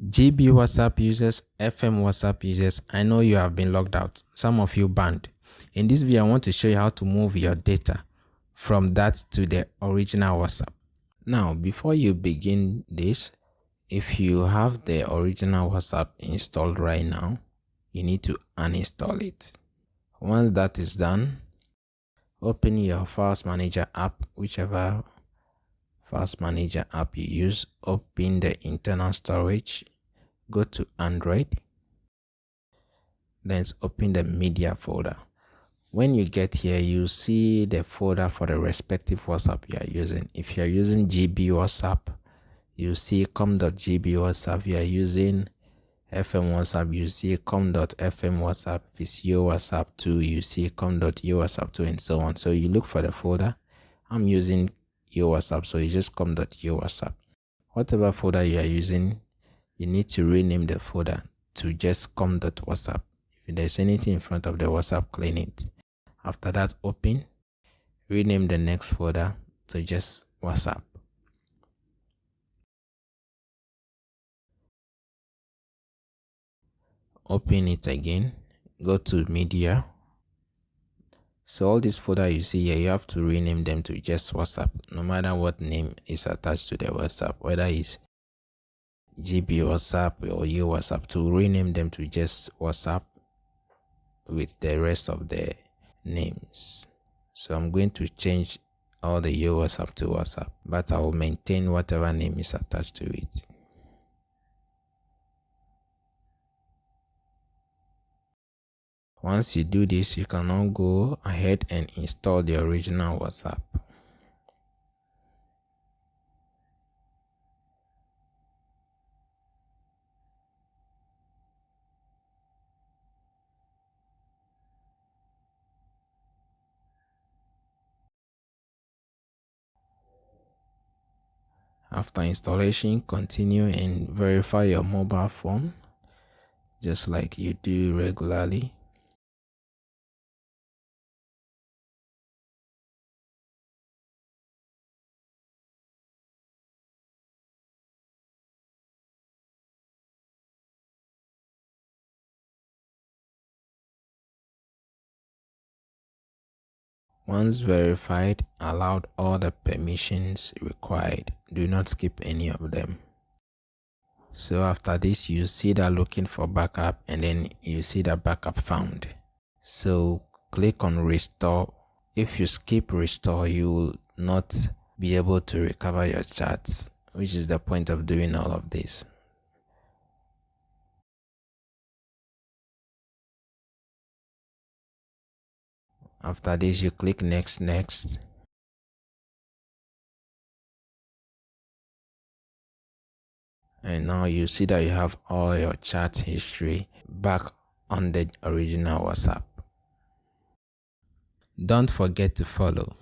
GB WhatsApp users, FM WhatsApp users, I know you have been logged out, some of you banned. In this video, I want to show you how to move your data from that to the original WhatsApp. Now, before you begin this, if you have the original WhatsApp installed right now, you need to uninstall it. Once that is done, open your Files Manager app, whichever Files Manager app you use. Open the internal storage, go to Android, then open the media folder. When you get here, you see the folder for the respective WhatsApp you are using. If you are using GB WhatsApp, you see com.gb WhatsApp. If you are using FM WhatsApp, you see com.fm WhatsApp. If it's Yo WhatsApp 2, you see com.yo WhatsApp 2, and so on. So you look for the folder. I'm using Yo WhatsApp, so it's just com.yo WhatsApp. Whatever folder you are using, you need to rename the folder to just com.whatsapp. If there's anything in front of the WhatsApp, clean it. After that, open, rename the next folder to just WhatsApp. Open it again, go to media. So all this folder you see here, you have to rename them to just WhatsApp, no matter what name is attached to the WhatsApp, whether it's GB WhatsApp or Yo WhatsApp, to rename them to just WhatsApp with the rest of the names. So I'm going to change all the Yo WhatsApp to WhatsApp, but I will maintain whatever name is attached to it. Once you do this, you can now go ahead and install the original WhatsApp. After installation, continue and verify your mobile phone, just like you do regularly. Once verified, allow all the permissions required. Do not skip any of them. So after this, you see that looking for backup, and then you see that backup found. So click on restore. If you skip restore, you will not be able to recover your chats, which is the point of doing all of this. After this, you click next. And now you see that you have all your chat history back on the original WhatsApp. Don't forget to follow.